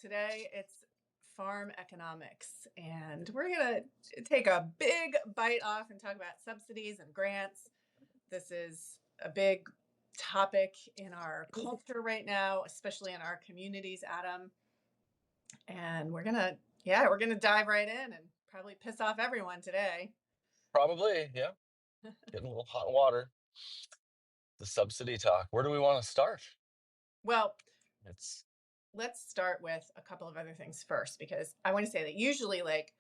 Today it's farm economics, and we're going to take a big bite off and talk about subsidies and grants. This is a big topic in our culture right now, especially in our communities, Adam. And we're going to dive right in and probably piss off everyone today. Probably, yeah. Getting a little hot water. The subsidy talk. Where do we want to start? Well, It's let's start with a couple of other things first, because I want to say that usually, like,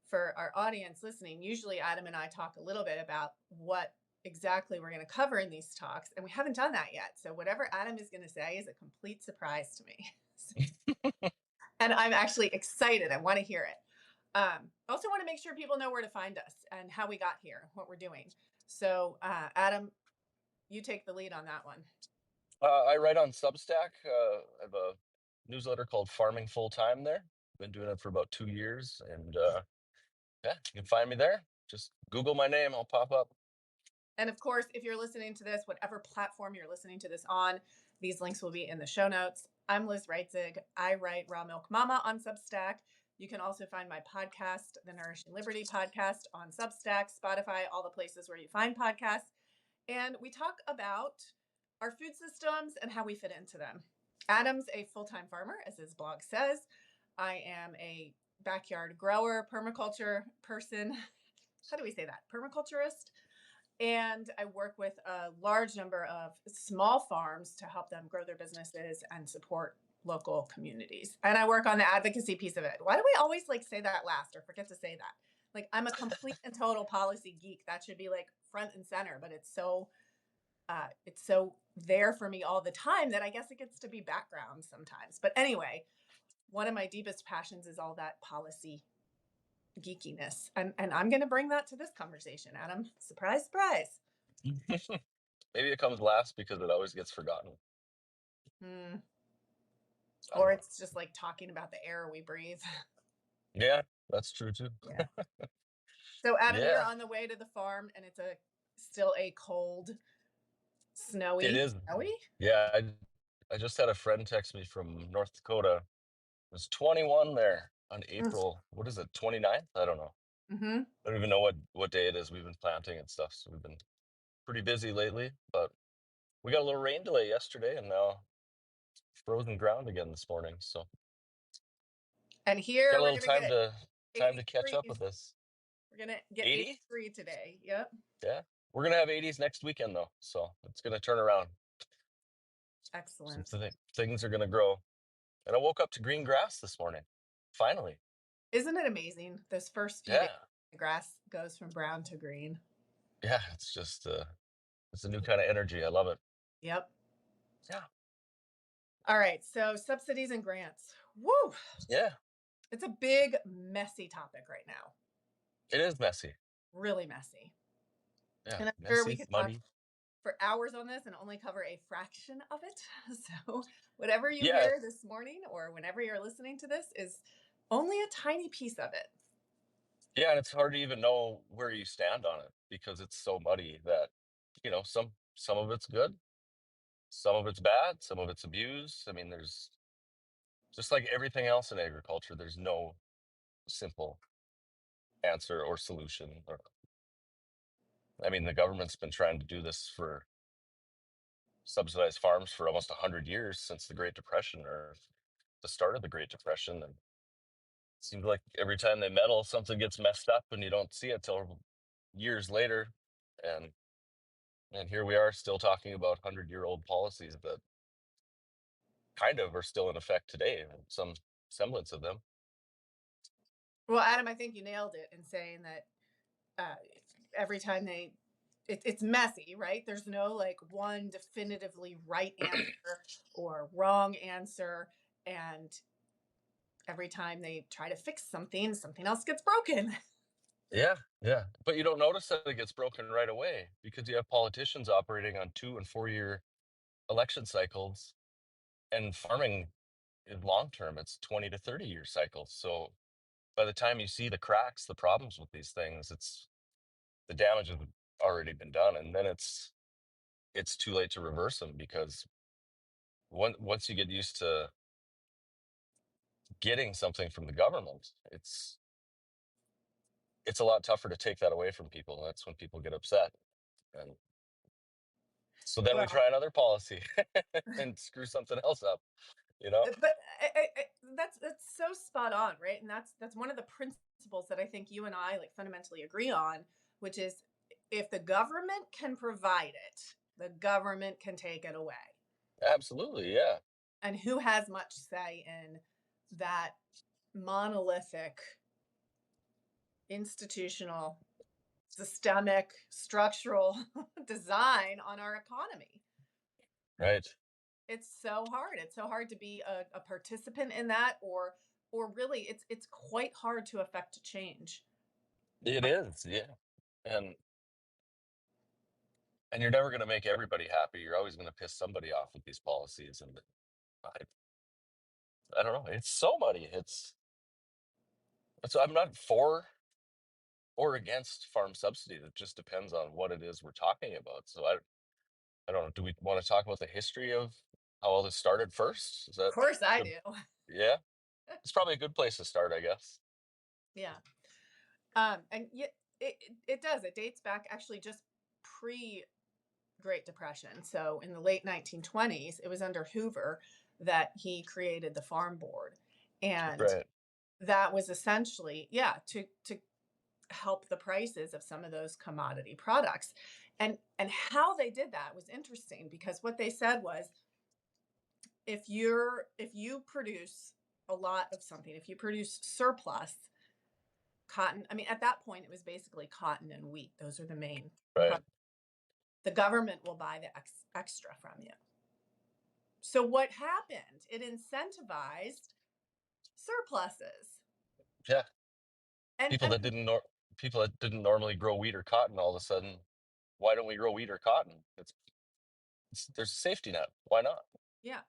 for our audience listening, usually Adam and I talk a little bit about what exactly we're going to cover in these talks, and we haven't done that yet. So whatever Adam is going to say is a complete surprise to me. And I'm actually excited. I want to hear it. Also want to make sure people know where to find us and how we got here, what we're doing. So Adam, you take the lead on that one. I write on Substack. I have a newsletter called Farming Full Time there. Been doing it for about 2 years, and yeah, you can find me there. Just Google my name, I'll pop up. And of course, if you're listening to this, whatever platform you're listening to this on, these links will be in the show notes. I'm Liz Reitzig. I write Raw Milk Mama on Substack. You can also find my podcast, the Nourishing Liberty podcast, on Substack, Spotify, all the places where you find podcasts. And we talk about our food systems and how we fit into them. Adam's a full-time farmer, as his blog says. I am a backyard grower, permaculture person. How do we say that? Permaculturist. And I work with a large number of small farms to help them grow their businesses and support local communities. And I work on the advocacy piece of it. Why do we always say that last or forget to say that? Like, I'm a complete and total policy geek. That should be front and center, but it's so there for me all the time that I guess it gets to be background sometimes. But anyway, one of my deepest passions is all that policy geekiness. And I'm going to bring that to this conversation, Adam. Surprise, surprise. Maybe it comes last because it always gets forgotten. Or it's just like talking about the air we breathe. Yeah, that's true too. Yeah. So Adam, you're Yeah, on the way to the farm, and it's still a cold, it is. snowy. Yeah, I just had a friend text me from North Dakota. It was 21 there on April. What is it, 29th? I don't know. Mm-hmm. I don't even know what day it is. We've been planting and stuff, so we've been pretty busy lately. But we got a little rain delay yesterday, and now frozen ground again this morning. So And here got a we're little gonna time get to catch 83. up with this. We're gonna get 80? 83 today. Yep. Yeah, we're gonna have 80s next weekend though, so it's gonna turn around. Some Excellent. things are gonna grow. And I woke up to green grass this morning. Finally. Isn't it amazing? Those first few days, Yeah. the grass goes from brown to green. Yeah, it's just it's a new kind of energy. I love it. Yep. Yeah. All right. So subsidies and grants. Woo! Yeah. It's a big, messy topic right now. It is messy. Really messy. Yeah. And I'm sure we Messy, could talk muddy. for hours on this and only cover a fraction of it. So whatever you Yeah. hear this morning or whenever you're listening to this is only a tiny piece of it. Yeah, and it's hard to even know where you stand on it because it's so muddy that, some of it's good, some of it's bad, some of it's abused. I mean, there's just like everything else in agriculture, there's no simple answer or solution. I mean, the government's been trying to do this for subsidized farms for almost 100 years since the Great Depression or the start of the Great Depression. And it seems like every time they meddle, something gets messed up and you don't see it till years later. And here we are still talking about 100-year-old policies that kind of are still in effect today, some semblance of them. Well, Adam, I think you nailed it in saying that every time it's messy, right? There's no one definitively right answer or wrong answer. And every time they try to fix something, something else gets broken. Yeah, yeah. But you don't notice that it gets broken right away because you have politicians operating on 2 and 4 year election cycles, and farming in long term, it's 20 to 30 year cycles. So by the time you see the cracks, the problems with these things, the damage has already been done, and then it's too late to reverse them because once you get used to getting something from the government, it's a lot tougher to take that away from people. That's when people get upset. And so then we Well, try another policy and screw something else up, you know? but that's so spot on, right? And that's one of the principles that I think you and I like fundamentally agree on, which is if the government can provide it, the government can take it away. Absolutely, yeah. And who has much say in that monolithic, institutional, systemic, structural design on our economy? Right. It's so hard. It's so hard to be a participant in that, or really it's quite hard to affect change. It is, yeah. And and you're never going to make everybody happy. You're always going to piss somebody off with these policies. And I don't know. It's so muddy. I'm not for or against farm subsidies. It just depends on what it is we're talking about. So I don't know. Do we want to talk about the history of how all this started first? Is Of that course I good? do. Yeah, it's probably a good place to start, I guess. Yeah. And yet it does. It dates back actually just pre Great Depression. So in the late 1920s, it was under Hoover that he created the Farm Board. And Right. that was essentially, yeah, to help the prices of some of those commodity products. And how they did that was interesting because what they said was if you produce a lot of something, if you produce surplus cotton, I mean at that point it was basically cotton and wheat. Those are the main Right. products. The government will buy the extra from you. So what happened? It incentivized surpluses. Yeah. And People and that people that didn't normally grow wheat or cotton, all of a sudden, why don't we grow wheat or cotton? There's a safety net. Why not? yeah.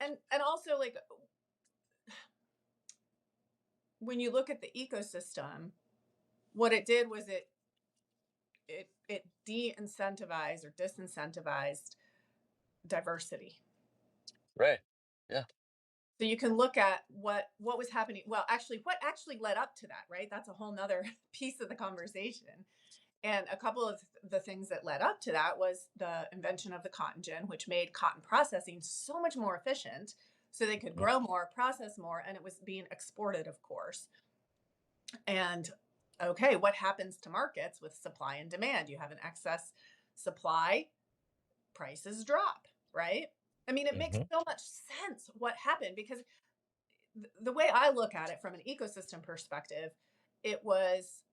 And also like when you look at the ecosystem, what it did was it de-incentivized or disincentivized diversity. Right. Yeah. So you can look at what was happening. Well, actually, what actually led up to that, right? That's a whole nother piece of the conversation. And a couple of the things that led up to that was the invention of the cotton gin, which made cotton processing so much more efficient. So they could Mhm. grow more, process more, and it was being exported, of course. And okay, what happens to markets with supply and demand? You have an excess supply, prices drop, right? I mean, it makes Mhm. so much sense what happened because the way I look at it from an ecosystem perspective, it was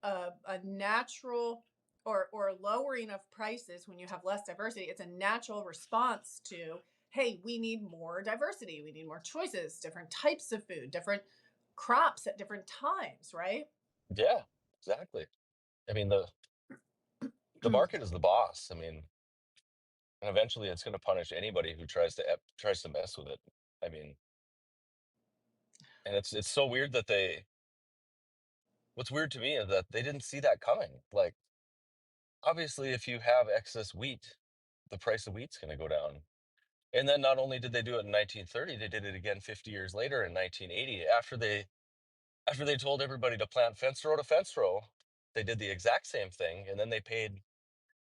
a natural or lowering of prices when you have less diversity. It's a natural response to, hey, we need more diversity. We need more choices, different types of food, different crops at different times, right? Yeah. Exactly. I mean, the market is the boss. I mean, and eventually it's going to punish anybody who tries to mess with it. I mean, and it's so weird that they. What's weird to me is that they didn't see that coming. Like, obviously, if you have excess wheat, the price of wheat's going to go down. And then not only did they do it in 1930, they did it again 50 years later in 1980 after they told everybody to plant fence row to fence row. They did the exact same thing, and then they paid.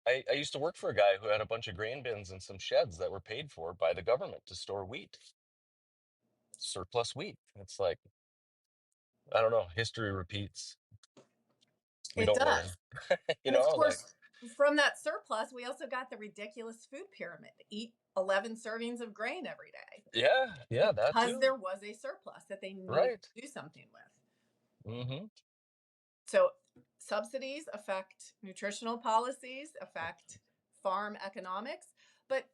I used to work for a guy who had a bunch of grain bins and some sheds that were paid for by the government to store wheat, surplus wheat. It's like, I don't know, history repeats. We It don't learn, does. And of like, course, from that surplus, we also got the ridiculous food pyramid. Eat 11 servings of grain every day yeah, yeah, that because too. there was a surplus that they needed Right. to do something with. Hmm. So subsidies affect nutritional policies, affect farm economics. But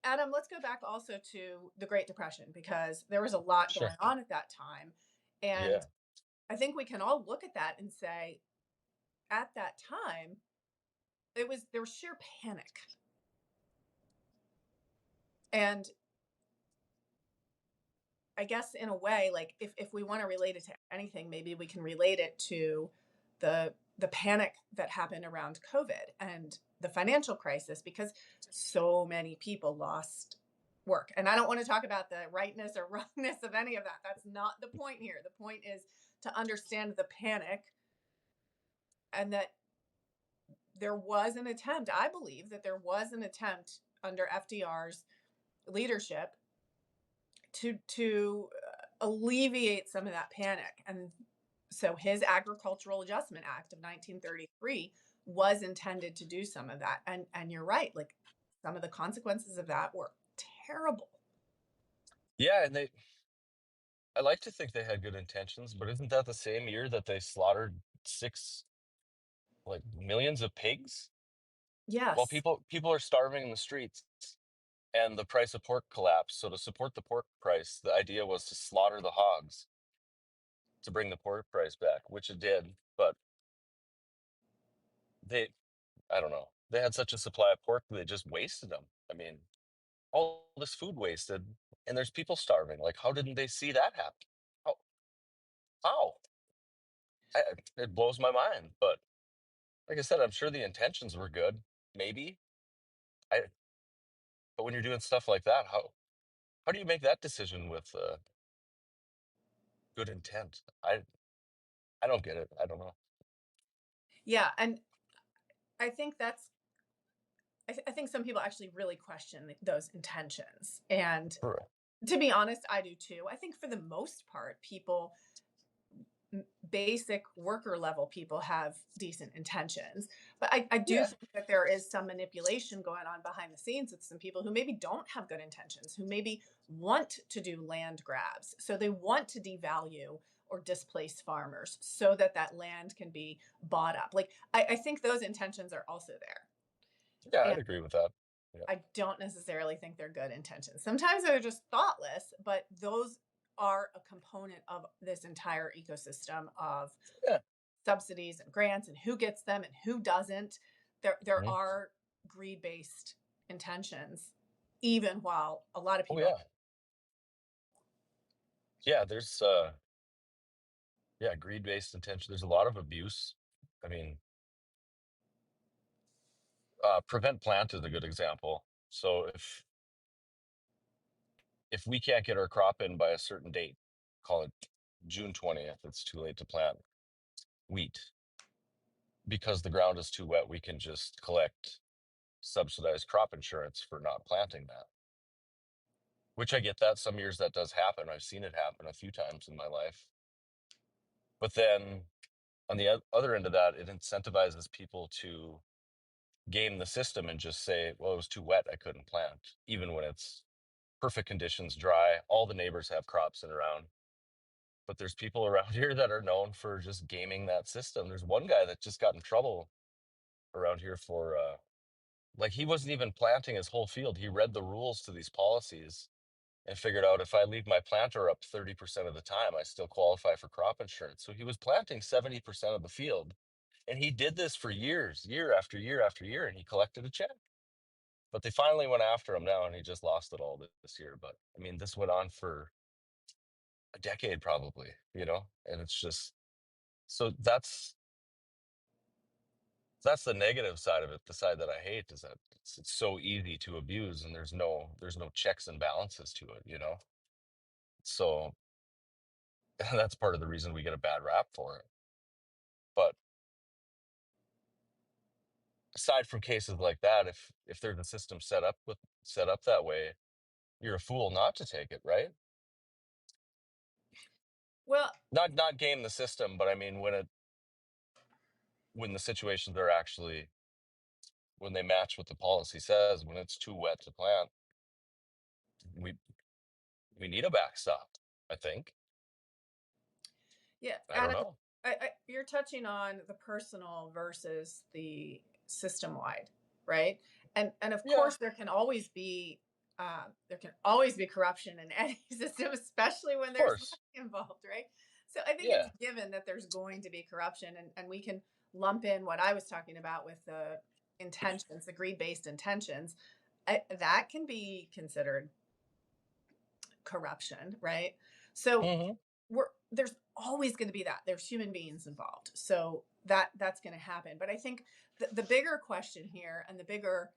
Adam, let's go back also to the Great Depression because there was a lot Sure. going on at that time. And Yeah. I think we can all look at that and say, at that time, there was sheer panic. And I guess in a way, like if we want to relate it to anything, maybe we can relate it to the panic that happened around COVID and the financial crisis because so many people lost work. And I don't want to talk about the rightness or wrongness of any of that. That's not the point here. The point is to understand the panic, and that there was an attempt, I believe that there was an attempt under FDR's leadership to alleviate some of that panic. And so his Agricultural Adjustment Act of 1933 was intended to do some of that. And you're right, like some of the consequences of that were terrible. Yeah, and I like to think they had good intentions, but isn't that the same year that they slaughtered six like millions of pigs? Well, Yes. people are starving in the streets and the price of pork collapsed. So to support the pork price, the idea was to slaughter the hogs to bring the pork price back, which it did. But they, I don't know, they had such a supply of pork they just wasted them. I mean, all this food wasted, and there's people starving. Like, how didn't they see that happen? How? How? I, it blows my mind. But like I said, I'm sure the intentions were good, maybe. I, but when you're doing stuff like that, how do you make that decision with good intent? I don't get it. I don't know. Yeah. And I think that's, I think some people actually really question those intentions. And Right. to be honest, I do too. I think for the most part, people, basic worker level people, have decent intentions. But I do Yeah. think that there is some manipulation going on behind the scenes with some people who maybe don't have good intentions, who maybe want to do land grabs. So they want to devalue or displace farmers so that that land can be bought up. Like, I think those intentions are also Yeah, there. I'd agree with that. Yeah. I don't necessarily think they're good intentions. Sometimes they're just thoughtless, but those are a component of this entire ecosystem of Yeah. subsidies and grants and who gets them and who doesn't. There Mhm. are greed based intentions, even while a lot of Oh people. yeah. Yeah, there's yeah, greed-based intention. There's a lot of abuse. I mean, prevent plant is a good example. So if we can't get our crop in by a certain date, call it June 20th, it's too late to plant wheat because the ground is too wet, we can just collect subsidized crop insurance for not planting that. Which I get that. Some years that does happen. I've seen it happen a few times in my life. But then on the other end of that, it incentivizes people to game the system and just say, well, it was too wet, I couldn't plant, even when it's perfect conditions, dry, all the neighbors have crops in around. But there's people around here that are known for just gaming that system. There's one guy that just got in trouble around here for like he wasn't even planting his whole field. He read the rules to these policies and figured out if I leave my planter up 30% of the time, I still qualify for crop insurance. So he was planting 70% of the field. And he did this for years, year after year after year, and he collected a check. But they finally went after him now, and he just lost it all this year. But I mean, this went on for a decade probably, and it's just so that's the negative side of it. The side that I hate is that it's so easy to abuse, and there's no checks and balances to it. So that's part of the reason we get a bad rap for it. But aside from cases like that, if there's a system set up that way, you're a fool not to take it, right? Well, Not game the system, but I mean when the situations are actually when they match what the policy says, when it's too wet to plant, we we need a backstop, I think. yeah, I don't Adam, know. you're touching on the personal versus the system wide, right? And of Yeah, course there can always be corruption in any system, especially when of there's course. money involved, right? So I think it's Yeah. given that there's going to be corruption, and we can lump in what I was talking about with the intentions, the greed based intentions. That can be considered corruption, right? So Hmm. there's always going to be that. There's human beings involved, so that's going to happen. But I think the bigger question here and the bigger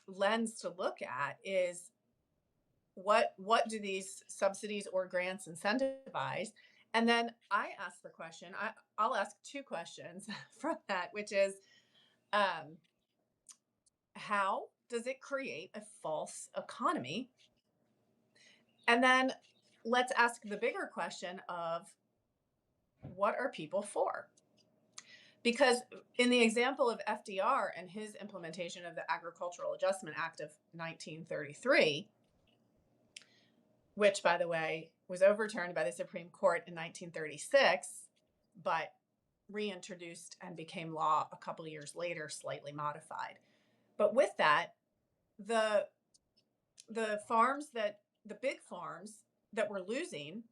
lens to look at is what do these subsidies or grants incentivize? And then I ask the question, I'll ask two questions from that, which is, um, how does it create a false economy? And then let's ask the bigger question of, what are people for? Because in the example of FDR and his implementation of the Agricultural Adjustment Act of 1933, which, by the way, was overturned by the Supreme Court in 1936, but reintroduced and became law a couple of years later, slightly modified. But with that, the the big farms that were losing,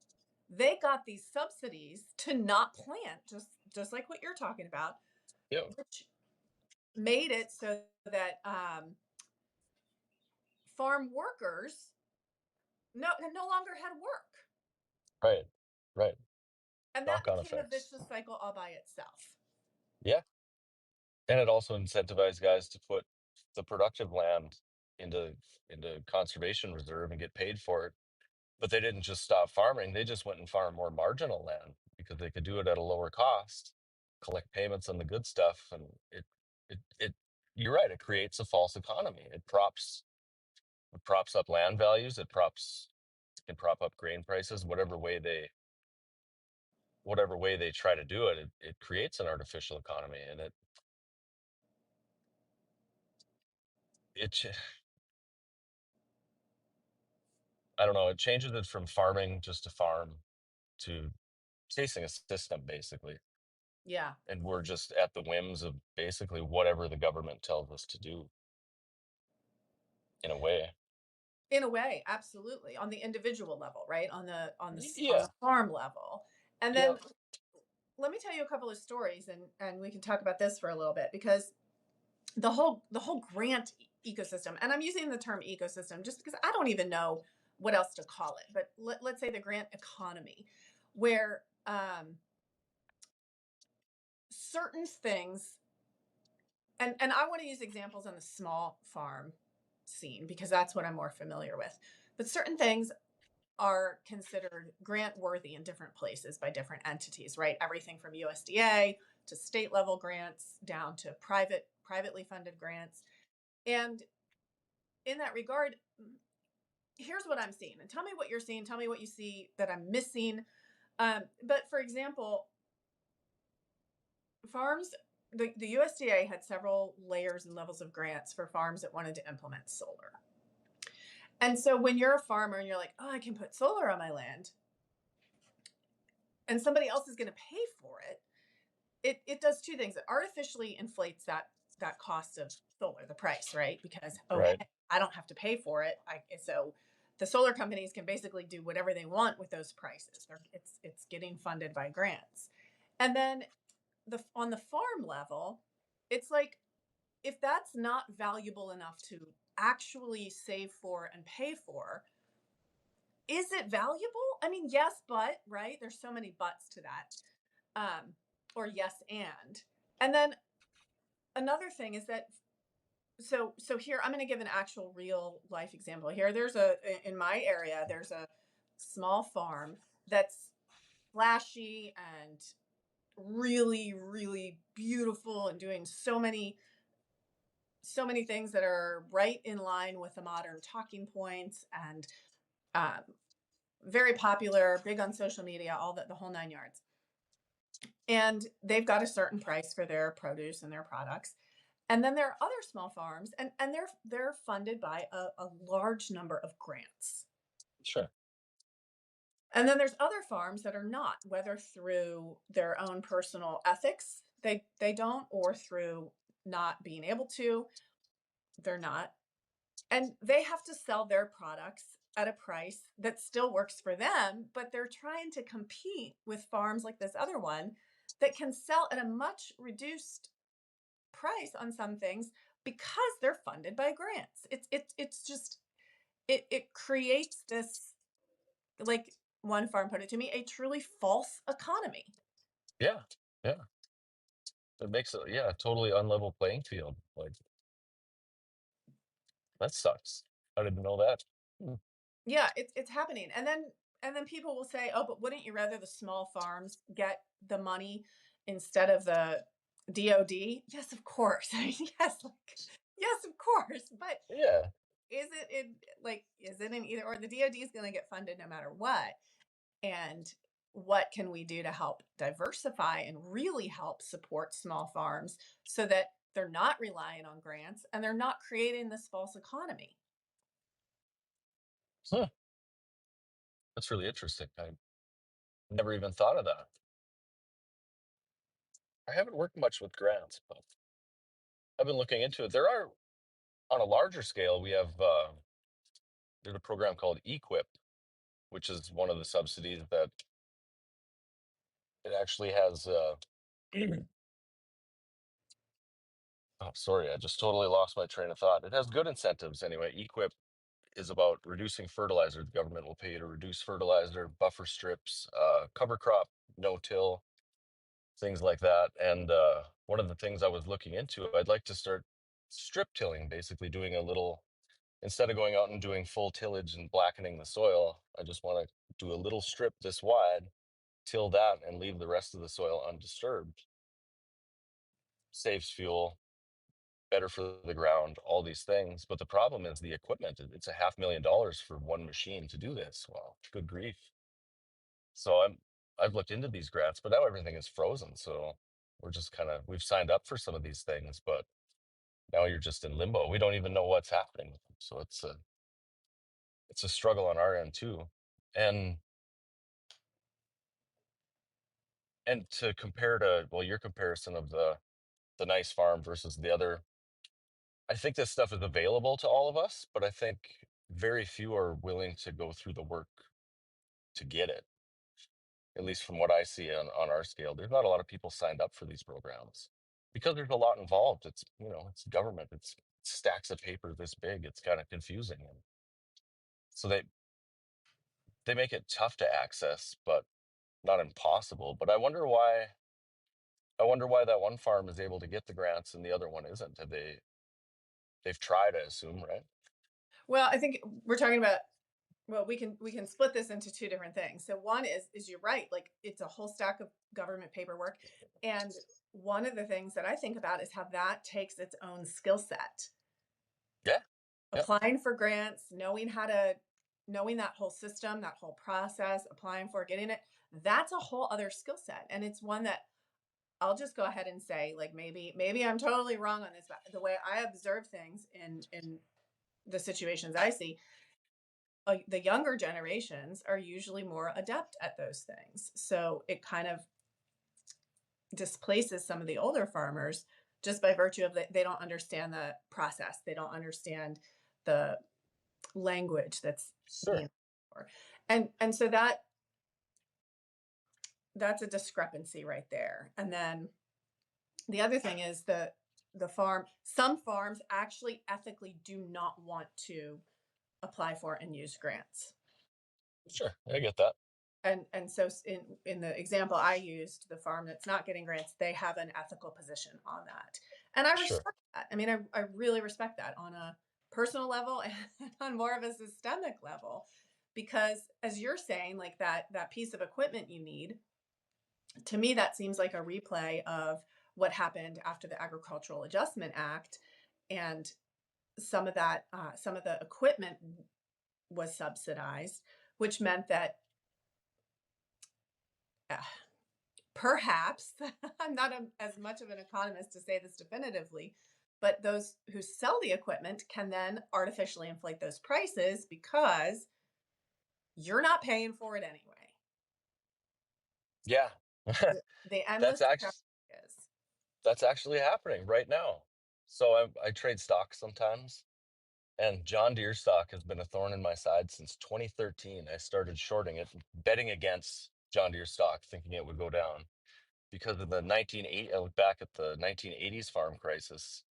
they got these subsidies to not plant, just like what you're talking about, Yeah. which made it so that farm workers no longer had work, Right. Right. and that Knock on became a effects. vicious cycle all by itself. Yeah. And it also incentivized guys to put the productive land into conservation reserve and get paid for it. But they didn't just stop farming, they just went and farmed more marginal land because they could do it at a lower cost, collect payments on the good stuff, and it you're right, it creates a false economy. It props up land values, it can prop up grain prices, whatever way they try to do it, it creates an artificial economy, and it I don't know, it changes it from farming just to farm to chasing a system basically. Yeah. And we're just at the whims of basically whatever the government tells us to do in a way. In a way, absolutely. On the individual level, right? On Yeah. the farm level. And Yeah. then let me tell you a couple of stories, and we can talk about this for a little bit, because the whole grant ecosystem, and I'm using the term ecosystem just because I don't even know what else to call it, but let's say the grant economy, where certain things, and I want to use examples on the small farm scene because that's what I'm more familiar with. But certain things are considered grant worthy in different places by different entities, right? Everything from USDA to state level grants down to privately funded grants. And in that regard, here's what I'm seeing. And tell me what you're seeing. Tell me what you see that I'm missing. But for example, farms, the USDA had several layers and levels of grants for farms that wanted to implement solar. And so when you're a farmer and you're like, oh, I can put solar on my land, and somebody else is going to pay for it, it does two things. It artificially inflates that cost of solar, the price, right? Because, oh, Right. hey, I don't have to pay for it. So the solar companies can basically do whatever they want with those prices. It's getting funded by grants. And then on the farm level, it's like, if that's not valuable enough to actually save for and pay for, is it valuable? I mean, yes, but, right? There's so many buts to that. Um, or yes, and then another thing is that, so here I'm going to give an actual real life example here. In my area, there's a small farm that's flashy and really, really beautiful and doing so many things that are right in line with the modern talking points, and um, very popular, big on social media, all the whole nine yards. And they've got a certain price for their produce and their products. And then there are other small farms, and they're funded by a large number of grants. Sure. And then there's other farms that are not, whether through their own personal ethics, they don't, or through not being able to, they're not. And they have to sell their products at a price that still works for them, but they're trying to compete with farms like this other one that can sell at a much reduced price on some things because they're funded by grants. It's just, it creates this, like one farm put it to me, a truly false economy. Yeah. Yeah. It makes it, yeah, a totally unlevel playing field. Like, that sucks. I didn't know that. Hmm. Yeah, it's happening. And then people will say, "Oh, but wouldn't you rather the small farms get the money instead of the DOD?" Yes, of course. I mean, yes, like yes, of course. But Yeah. is it an either or? The DOD is going to get funded no matter what. And what can we do to help diversify and really help support small farms so that they're not relying on grants and they're not creating this false economy? Huh. That's really interesting. I never even thought of that. I haven't worked much with grants, but I've been looking into it. There are, on a larger scale, we have there's a program called Equip, which is one of the subsidies that it actually has. Oh, sorry, I just totally lost my train of thought. It has good incentives anyway. Equip is about reducing fertilizer. The government will pay you to reduce fertilizer, buffer strips, cover crop, no till, things like that. And one of the things I was looking into, I'd like to start strip tilling, basically doing a little, instead of going out and doing full tillage and blackening the soil, I just want to do a little strip this wide, till that, and leave the rest of the soil undisturbed. Saves fuel, better for the ground, all these things. But the problem is the equipment. It's a $500,000 for one machine to do this. Well, good grief. So I've looked into these grants, but now everything is frozen. So we're just kind of we've signed up for some of these things, but now you're just in limbo. We don't even know what's happening with them. So it's a struggle on our end too. And and to compare to, well, your comparison of the nice farm versus the other, I think this stuff is available to all of us, but I think very few are willing to go through the work to get it. At least from what I see on our scale, there's not a lot of people signed up for these programs because there's a lot involved. It's, it's government. It's stacks of paper this big. It's kind of confusing, and so they make it tough to access, but not impossible. But I wonder why that one farm is able to get the grants and the other one isn't. They've tried, I assume, right? Well, I think we're talking about, well, we can split this into two different things. So one is you're right, like it's a whole stack of government paperwork. And one of the things that I think about is how that takes its own skill set. Yeah. Yeah. Applying for grants, knowing that whole system, that whole process, applying for getting it, that's a whole other skill set. And it's one that I'll just go ahead and say, like, maybe I'm totally wrong on this, but the way I observe things in the situations I see, the younger generations are usually more adept at those things. So it kind of displaces some of the older farmers just by virtue of that they don't understand the process. They don't understand the language that's being Sure. for. And so that's a discrepancy right there. And then the other thing is the farm, some farms actually ethically do not want to apply for and use grants. Sure. I get that. And so in the example I used, the farm that's not getting grants, they have an ethical position on that. And I Sure. respect that. I mean, I really respect that on a personal level and on more of a systemic level. Because as you're saying, like that piece of equipment you need, to me that seems like a replay of what happened after the Agricultural Adjustment Act. And some of the equipment was subsidized, which meant that uh, perhaps I'm not as much of an economist to say this definitively, but those who sell the equipment can then artificially inflate those prices because you're not paying for it anyway. Yeah. The that's endless actually is. that's actually happening right now. So I trade stocks sometimes. And John Deere stock has been a thorn in my side since 2013. I started shorting it, betting against John Deere stock, thinking it would go down because of the 1980. I look back at the 1980s farm crisis.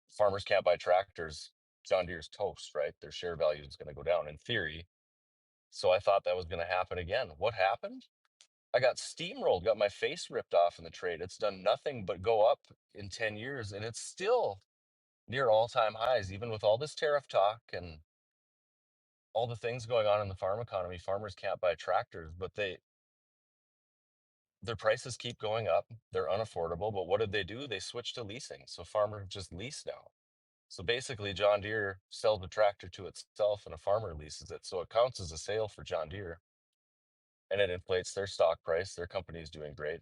Farmers can't buy tractors. John Deere's toast, right? Their share value is going to go down in theory. So I thought that was going to happen again. What happened? I got steamrolled, got my face ripped off in the trade. It's done nothing but go up in 10 years, and it's still near all time highs, even with all this tariff talk. And all the things going on in the farm economy, farmers can't buy tractors, but their prices keep going up. They're unaffordable. But what did they do? They switched to leasing. So farmers just lease now. So basically, John Deere sells the tractor to itself and a farmer leases it. So it counts as a sale for John Deere and it inflates their stock price. Their company is doing great.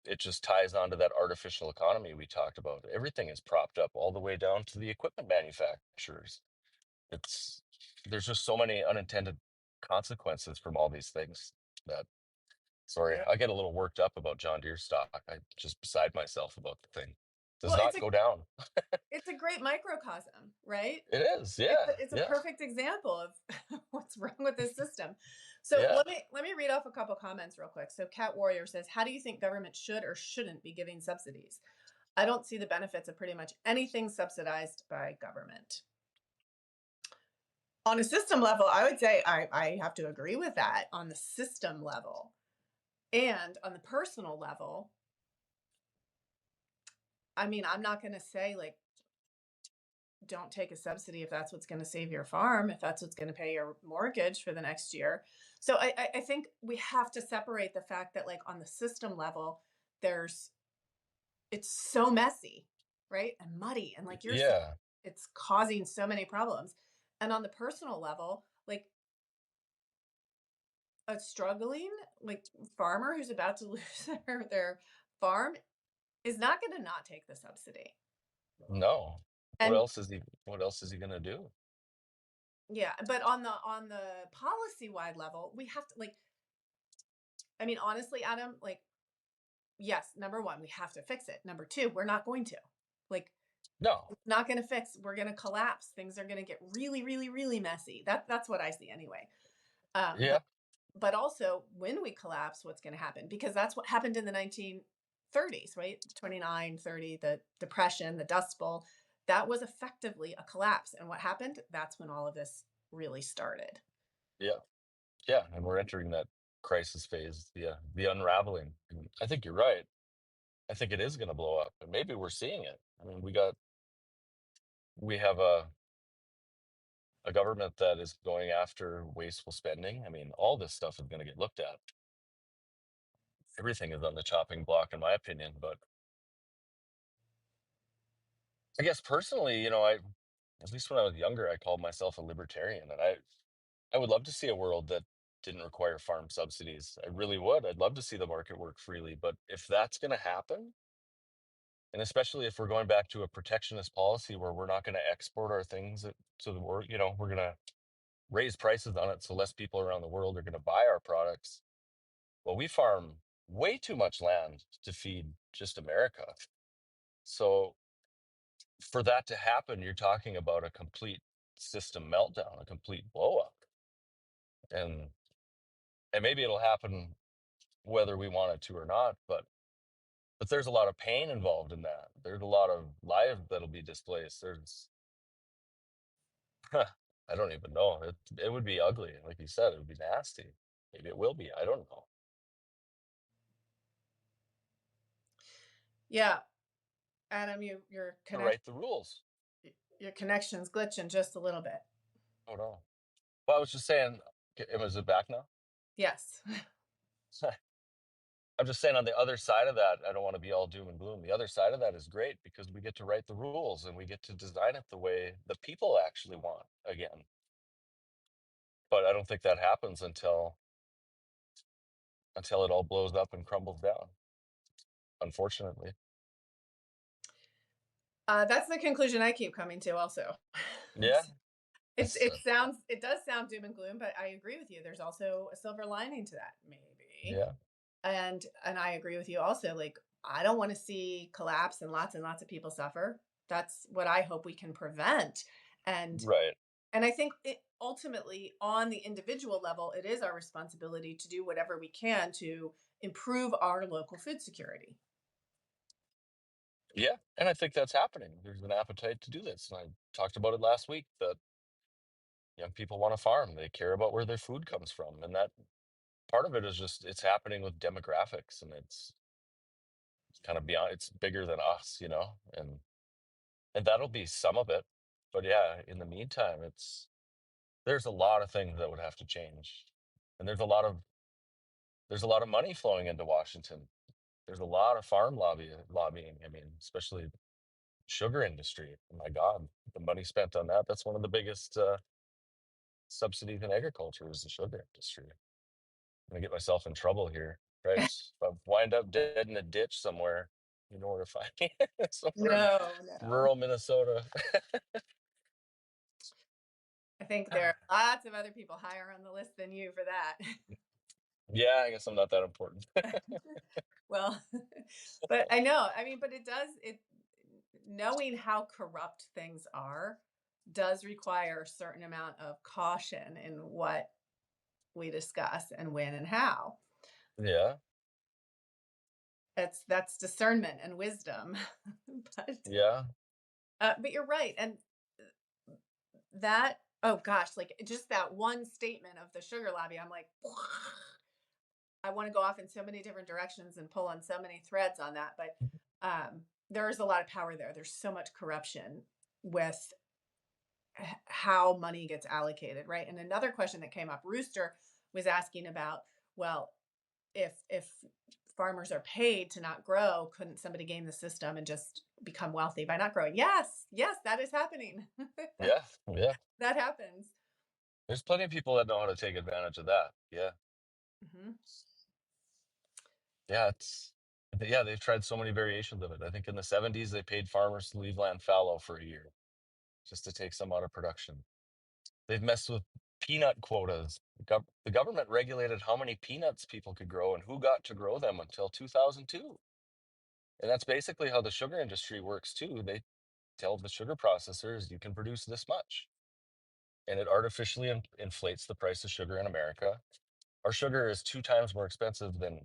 It just ties onto that artificial economy we talked about. Everything is propped up all the way down to the equipment manufacturers. It's there's just so many unintended consequences from all these things that sorry, Yeah. I get a little worked up about John Deere stock. I just beside myself about the thing. Does Well, not go down. it's a great microcosm, right? It is, yeah, It's a yeah, perfect example of what's wrong with this system. So yeah. let me read off a couple comments real quick. So Cat Warrior says, "How do you think government should or shouldn't be giving subsidies? I don't see the benefits of pretty much anything subsidized by government." On a system level, I would say I have to agree with that on the system level. And on the personal level, I mean, I'm not going to say like don't take a subsidy if that's what's going to save your farm, if that's what's going to pay your mortgage for the next year. So I think we have to separate the fact that like on the system level, there's it's so messy, right? And muddy. And like you're saying, Yeah. it's causing so many problems. And on the personal level, like a struggling like farmer who's about to lose their farm is not going to not take the subsidy. No. And What else is he gonna do? yeah, but on the policy wide level, we have to like I mean honestly, Adam, like yes, number 1, we have to fix it. Number 2, we're not going to. Like No. it's not going to fix. We're going to collapse. Things are going to get really really messy. That's what I see anyway. Um Yeah. but but also when we collapse what's going to happen because that's what happened in the 1930s, right? 29, 30, the depression, the dust bowl, that was effectively a collapse. And what happened? That's when all of this really started. Yeah. Yeah. And we're entering that crisis phase, the unraveling. And I think you're right. I think it is gonna blow up. And maybe we're seeing it. I mean, we have a government that is going after wasteful spending. I mean, all this stuff is gonna get looked at. Everything is on the chopping block, in my opinion. But I guess personally, at least when I was younger, I called myself a libertarian, and I would love to see a world that didn't require farm subsidies. I really would. I'd love to see the market work freely. But if that's going to happen, and especially if we're going back to a protectionist policy where we're not going to export our things to the world, we're going to raise prices on it so less people around the world are going to buy our products. Well, we farm way too much land to feed just America. So for that to happen, you're talking about a complete system meltdown, a complete blow up. And and maybe it'll happen whether we want it to or not, but there's a lot of pain involved in that. There's a lot of lives that'll be displaced. There's I don't even know. It would be ugly. Like you said, it would be nasty. Maybe it will be. I don't know. Yeah, Adam, To write the rules. your connection's glitching just a little bit. Oh no. Well, I was just saying, is it back now? Yes. I'm just saying on the other side of that, I don't want to be all doom and gloom. The other side of that is great because we get to write the rules and we get to design it the way the people actually want again. But I don't think that happens until it all blows up and crumbles down, unfortunately. That's the conclusion I keep coming to also. Yeah. It's It does sound doom and gloom, but I agree with you. There's also a silver lining to that, maybe. yeah. And I agree with you also. Like I don't want to see collapse and lots of people suffer. That's what I hope we can prevent. And Right. and I think it ultimately on the individual level, it is our responsibility to do whatever we can to improve our local food security. Yeah. And I think that's happening. There's an appetite to do this. And I talked about it last week that young people want to farm. They care about where their food comes from. And that part of it is just it's happening with demographics and it's kind of beyond it's bigger than us, and that'll be some of it. But yeah, in the meantime, there's a lot of things that would have to change, and there's a lot of money flowing into Washington. There's a lot of farm lobbying. I mean, especially sugar industry. Oh my God, the money spent on that. That's one of the biggest subsidies in agriculture is the sugar industry. I'm gonna get myself in trouble here, right? If I wind up dead in a ditch somewhere, you know where to find me. Somewhere in No, no. rural Minnesota. I think there are lots of other people higher on the list than you for that. Yeah, I guess I'm not that important. Well, but I know. I mean, but it does it knowing how corrupt things are does require a certain amount of caution in what we discuss and when and how. Yeah, That's discernment and wisdom. but yeah, but you're right. And that, oh gosh, like just that one statement of the sugar lobby, I'm like, I want to go off in so many different directions and pull on so many threads on that. But there is a lot of power there. There's so much corruption with how money gets allocated, right? And another question that came up, Rooster was asking about, well, if farmers are paid to not grow, couldn't somebody game the system and just become wealthy by not growing? Yes, yes, that is happening. yeah, yeah. That happens. There's plenty of people that know how to take advantage of that. Yeah, Hmm. yeah, yeah. They've tried so many variations of it. I think in the '70s they paid farmers to leave land fallow for a year just to take some out of production. They've messed with peanut quotas. The government regulated how many peanuts people could grow and who got to grow them until 2002. And that's basically how the sugar industry works too. They tell the sugar processors you can produce this much, and it artificially inflates the price of sugar in America. Our sugar is 2 times more expensive than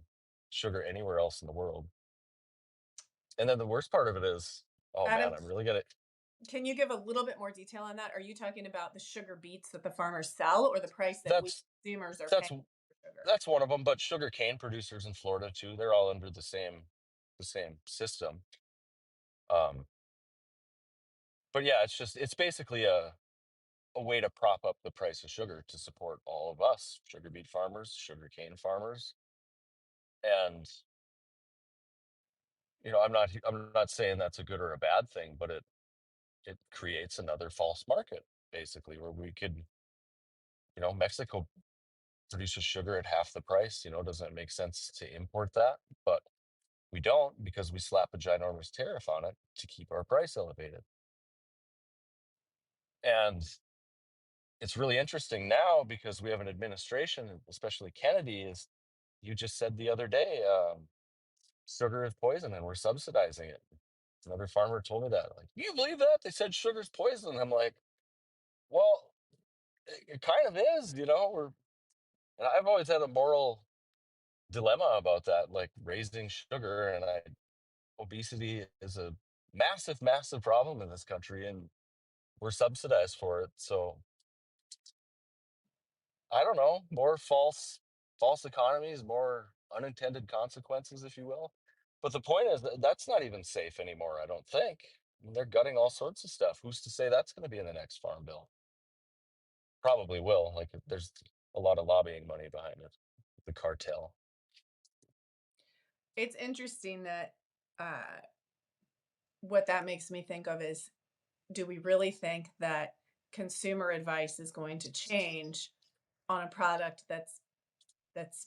sugar anywhere else in the world. And then the worst part of it is, oh man, Adam, I'm really gonna. can you give a little bit more detail on that? Are you talking about the sugar beets that the farmers sell or the price that we That's consumers are paying that's for sugar? that's one of them. But sugar cane producers in Florida too, they're all under the same system. Um, but yeah, it's basically a way to prop up the price of sugar to support all of us, sugar beet farmers, sugar cane farmers, and I'm not saying that's a good or a bad thing, but it creates another false market basically where we could, Mexico produces sugar at half the price. Doesn't it make sense to import that? But we don't because we slap a ginormous tariff on it to keep our price elevated. And it's really interesting now because we have an administration, especially Kennedy, is you just said the other day, sugar is poison and we're subsidizing it. Another farmer told me that, like, you believe that? They said sugar's poison. I'm like, well, it kind of is. And I've always had a moral dilemma about that, like raising sugar, and obesity is a massive, massive problem in this country, and we're subsidized for it. So I don't know, more false economies, more unintended consequences, if you will. But the point is that that's not even safe anymore, I don't think. I mean, they're gutting all sorts of stuff. Who's to say that's going to be in the next farm bill? Probably will. Like there's a lot of lobbying money behind it, the cartel. It's interesting that uh, what that makes me think of is, do we really think that consumer advice is going to change on a product that's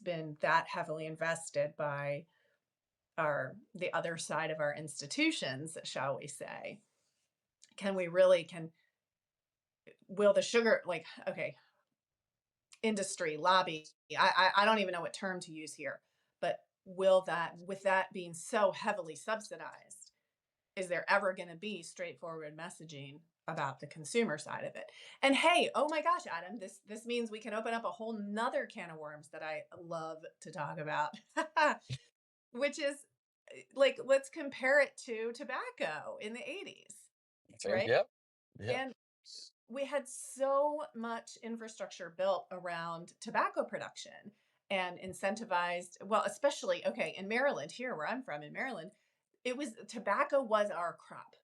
been that heavily invested by our the other side of our institutions, shall we say? Can we really can will the sugar, like, okay, industry lobby, I don't even know what term to use here, but will that, with that being so heavily subsidized, is there ever going to be straightforward messaging about the consumer side of it? And hey, oh my gosh, Adam, this means we can open up a whole nother can of worms that I love to talk about. Which is, like, let's compare it to tobacco in the 80s, Same, right? yeah, yeah, And we had so much infrastructure built around tobacco production and incentivized, well, especially, okay, in Maryland, here where I'm from in Maryland, it was tobacco was our crop,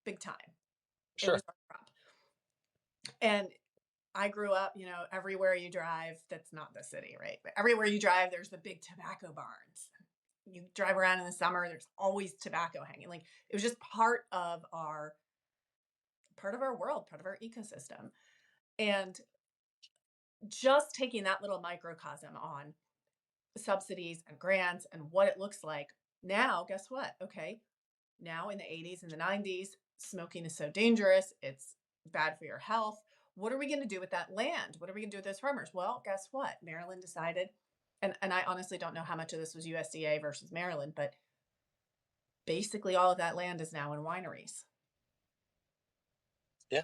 big time. It was sure. our crop. And I grew up, everywhere you drive, that's not the city, right? But everywhere you drive, there's the big tobacco barns. You drive around in the summer, there's always tobacco hanging. Like it was just part of our world, part of our ecosystem. And just taking that little microcosm on subsidies and grants and what it looks like now, guess what? Okay, now in the 80s and the 90s, smoking is so dangerous, it's bad for your health. What are we going to do with that land? What are we going to do with those farmers? Well, guess what? Maryland decided, and I honestly don't know how much of this was USDA versus Maryland, but basically all of that land is now in wineries. Yeah.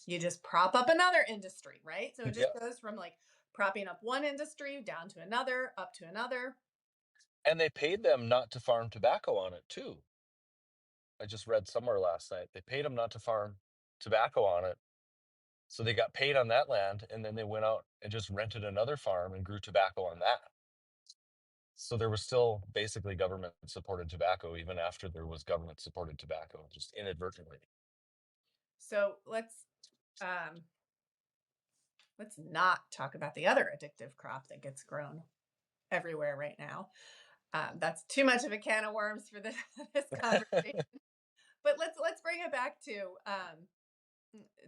You just prop up another industry, right? So it just Yeah. goes from like propping up one industry down to another, up to another. And they paid them not to farm tobacco on it too. I just read somewhere last night. They paid them not to farm tobacco on it. So they got paid on that land, and then they went out and just rented another farm and grew tobacco on that. So there was still basically government supported tobacco even after there was government supported tobacco, just inadvertently. So let's not talk about the other addictive crop that gets grown everywhere right now. That's too much of a can of worms for this this conversation. But let's bring it back to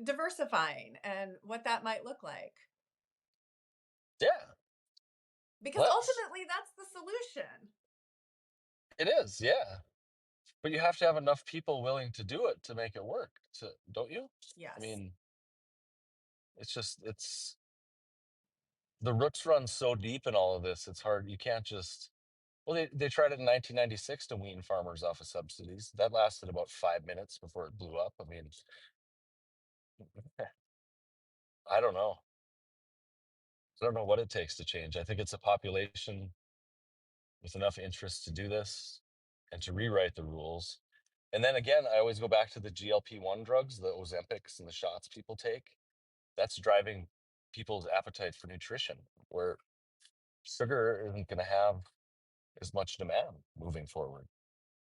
diversifying and what that might look like, Yeah. because Let's. ultimately that's the solution. It is, yeah. But you have to have enough people willing to do it to make it work, don't you? I Yes. mean, it's the roots run so deep in all of this. It's hard. You can't just. Well, they tried it in 1996 to wean farmers off of subsidies. That lasted about 5 minutes before it blew up. I mean, I don't know. I don't know what it takes to change. I think it's a population with enough interest to do this and to rewrite the rules. And then again, I always go back to the GLP-1 drugs, the Ozempics and the shots people take. That's driving people's appetite for nutrition, where sugar isn't going to have as much demand moving forward.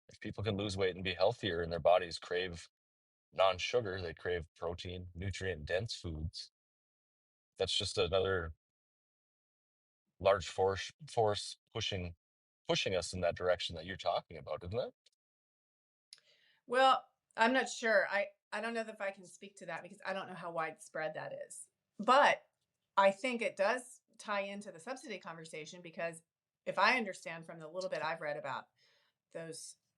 If people can lose weight and be healthier and their bodies crave non-sugar, they crave protein, nutrient-dense foods. That's just another large force pushing us in that direction that you're talking about, isn't it? Well, I'm not sure. I don't know if I can speak to that because I don't know how widespread that is. But I think it does tie into the subsidy conversation, because if I understand from the little bit I've read about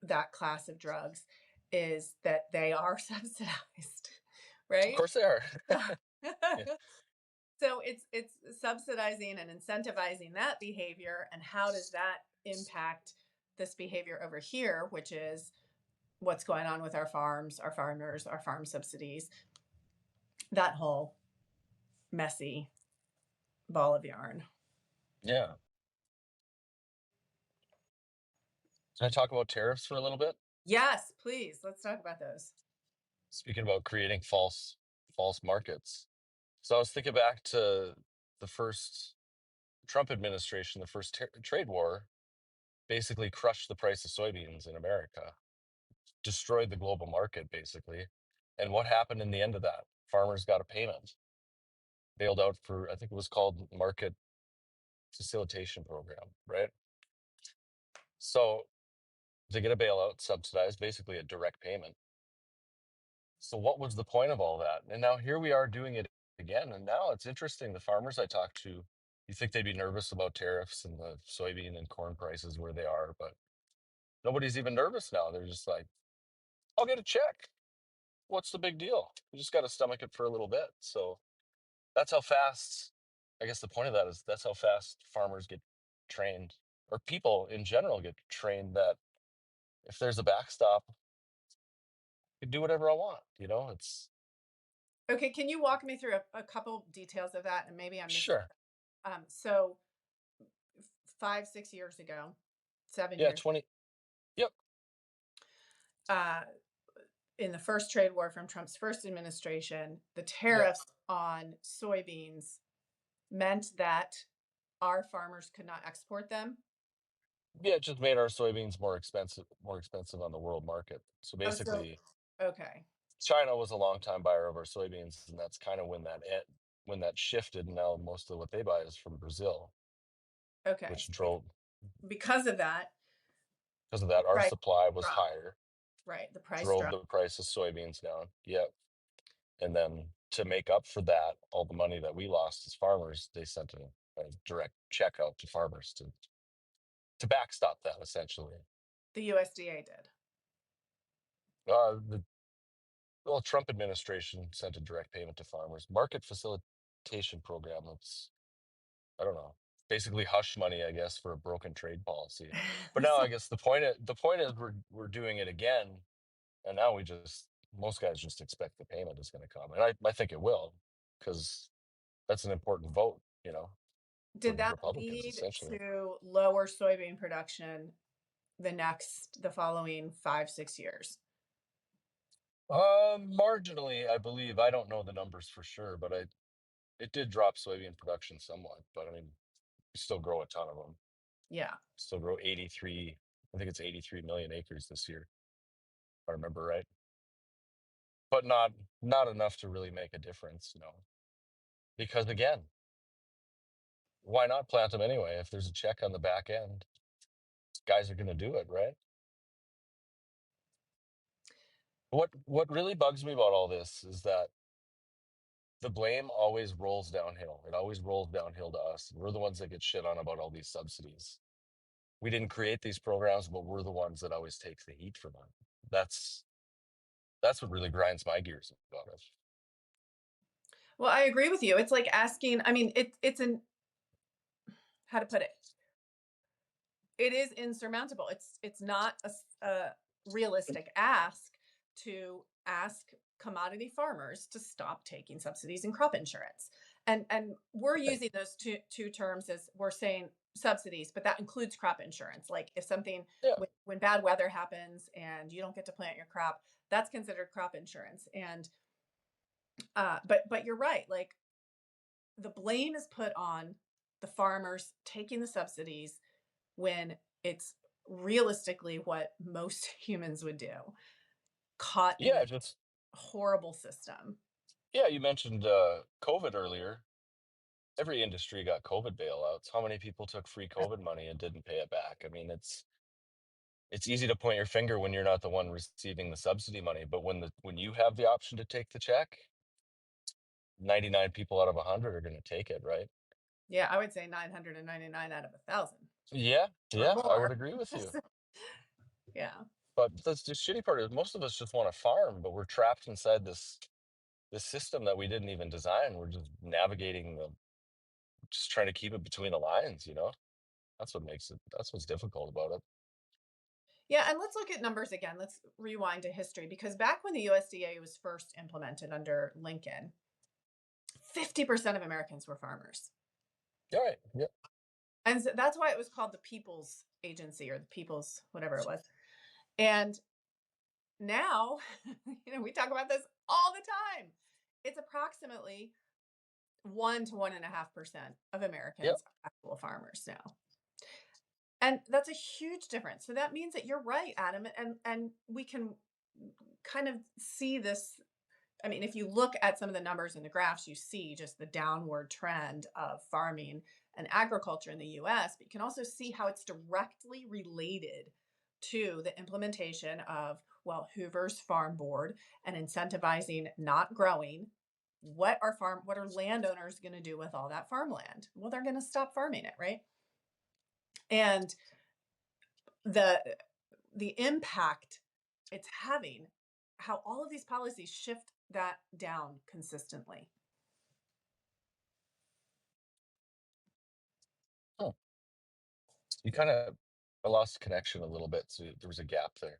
that class of drugs, is that they are subsidized, Of right? course they are. Yeah. So it's subsidizing and incentivizing that behavior, and how does that impact this behavior over here, which is what's going on with our farms, our farmers, our farm subsidies, that whole messy ball of yarn. Yeah. Can I talk about tariffs for a little bit? Yes, please. Let's talk about those. Speaking about creating false markets. So I was thinking back to the first Trump administration, the first trade war basically crushed the price of soybeans in America, destroyed the global market basically. And what happened in the end of that? Farmers got a payment, bailed out for, I think it was called market facilitation program, right? So to get a bailout subsidized, basically a direct payment. So what was the point of all that? And now here we are doing it again. And now it's interesting. The farmers I talk to, you think they'd be nervous about tariffs and the soybean and corn prices where they are, but nobody's even nervous now. They're just like, I'll get a check. What's the big deal? You just got to stomach it for a little bit. So that's how fast, I guess the point of that is that's how fast farmers get trained, or people in general get trained, that if there's a backstop, I can do whatever I want. It's Okay, can you walk me through a couple details of that? And maybe I'm missing. sure. So 5, 6 years ago, 7 Yeah, years, 20. Yep. uh, in the first trade war from Trump's first administration, the Yep. tariffs on soybeans meant that our farmers could not export them. Yeah, it just made our soybeans more expensive on the world market. So Oh, so basically, okay. China was a long time buyer of our soybeans, and that's kind of when that shifted. And now most of what they buy is from Brazil, Okay. which drove Because of that, because of the that our price supply was dropped. higher, Right. The price drove dropped. the price of soybeans down. Yep. And then to make up for that, all the money that we lost as farmers, they sent a direct check out to farmers to backstop that essentially. The USDA did. The well, Trump administration sent a direct payment to farmers. Market facilitation program. That's I don't know. Basically hush money, I guess, for a broken trade policy. But now I guess the point is we're doing it again, and now most guys just expect the payment is going to come, and I think it will, because that's an important vote, for Did that Republicans lead essentially. to lower soybean production the following 5, 6 years? Marginally, I believe. I don't know the numbers for sure, but it did drop soybean production somewhat. But I mean, we still grow a ton of them. Yeah. Still grow 83. I think it's 83 million acres this year, if I remember right. But not enough to really make a difference, because again, why not plant them anyway? If there's a check on the back end, guys are going to do it, right? What really bugs me about all this is that the blame always rolls downhill. It always rolls downhill to us. We're the ones that get shit on about all these subsidies. We didn't create these programs, but we're the ones that always takes the heat for them. That's what really grinds my gears about it. Well, I agree with you. It's like asking, I mean, it's an, how to put it? It is insurmountable. It's not a realistic ask to ask commodity farmers to stop taking subsidies and crop insurance. And we're Right. using those two terms as we're saying subsidies, but that includes crop insurance. Like if something Yeah. when bad weather happens and you don't get to plant your crop, that's considered crop insurance. And but you're right. Like the blame is put on the farmers taking the subsidies when it's realistically what most humans would do, caught in Yeah, this just horrible system. yeah, you mentioned COVID earlier. Every industry got COVID bailouts. How many people took free COVID money and didn't pay it back? I mean, it's easy to point your finger when you're not the one receiving the subsidy money, but when you have the option to take the check, 99 people out of 100 are going to take it, right? Yeah, I would say 999 out of 1,000 Yeah, or yeah, I would more. agree with you. Yeah. But that's the shitty part is most of us just want to farm, but we're trapped inside this system that we didn't even design. We're just navigating just trying to keep it between the lines. That's what's difficult about it. Yeah, and let's look at numbers again. Let's rewind to history because back when the USDA was first implemented under Lincoln, 50% of Americans were farmers. All right. Yeah. And so that's why it was called the People's Agency or the People's, whatever it was. And now, we talk about this all the time. It's approximately 1 to 1.5% of Yep. Americans are actual farmers now. And that's a huge difference. So that means that you're right, Adam. And we can kind of see this. I mean, if you look at some of the numbers in the graphs, you see just the downward trend of farming and agriculture in the US, but you can also see how it's directly related to the implementation of, well, Hoover's Farm Board and incentivizing not growing. What are landowners going to do with all that farmland? Well, they're going to stop farming it, right? And the the impact it's having, how all of these policies shift that down consistently. Huh. You kind of lost connection a little bit, so there was a gap there.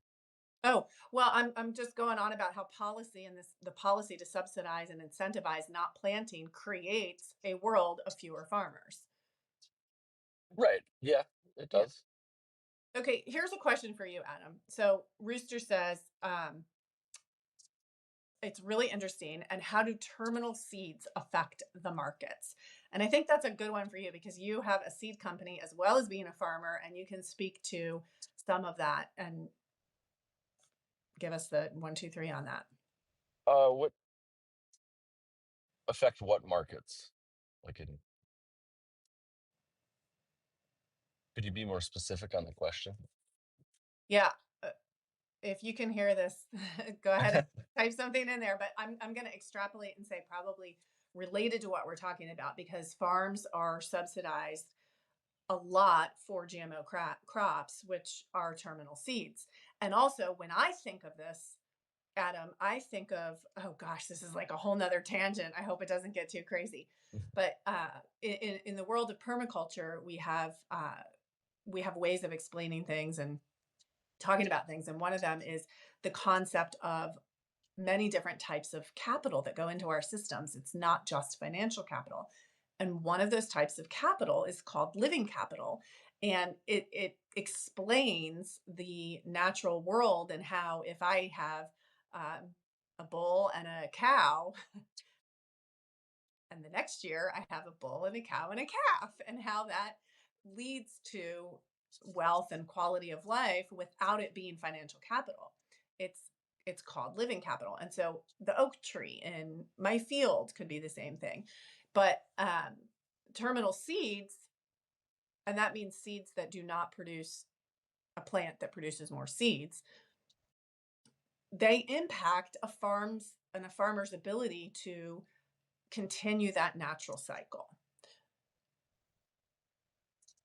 Oh, well, I'm just going on about how policy and the policy to subsidize and incentivize not planting creates a world of fewer farmers. Right. Yeah, it Yeah. does. Okay, here's a question for you, Adam. So Rooster says, it's really interesting. And how do terminal seeds affect the markets? And I think that's a good one for you because you have a seed company as well as being a farmer, and you can speak to some of that and give us the 1, 2, 3 on that. What affect what markets? Like, could you be more specific on the question? Yeah. uh, If you can hear this, go ahead and type something in there. But I'm going to extrapolate and say probably related to what we're talking about, because farms are subsidized a lot for GMO crops, which are terminal seeds. And also, when I think of this, Adam, I think of, oh gosh, this is like a whole nother tangent. I hope it doesn't get too crazy. But in the world of permaculture, we have ways of explaining things and talking about things. And one of them is the concept of many different types of capital that go into our systems. It's not just financial capital. And one of those types of capital is called living capital. And it explains the natural world, and how if I have a bull and a cow, and the next year I have a bull and a cow and a calf, and how that leads to wealth and quality of life without it being financial capital. It's it's called living capital. And so the oak tree in my field could be the same thing. But terminal seeds, and that means seeds that do not produce a plant that produces more seeds, they impact a farmer's ability to continue that natural cycle.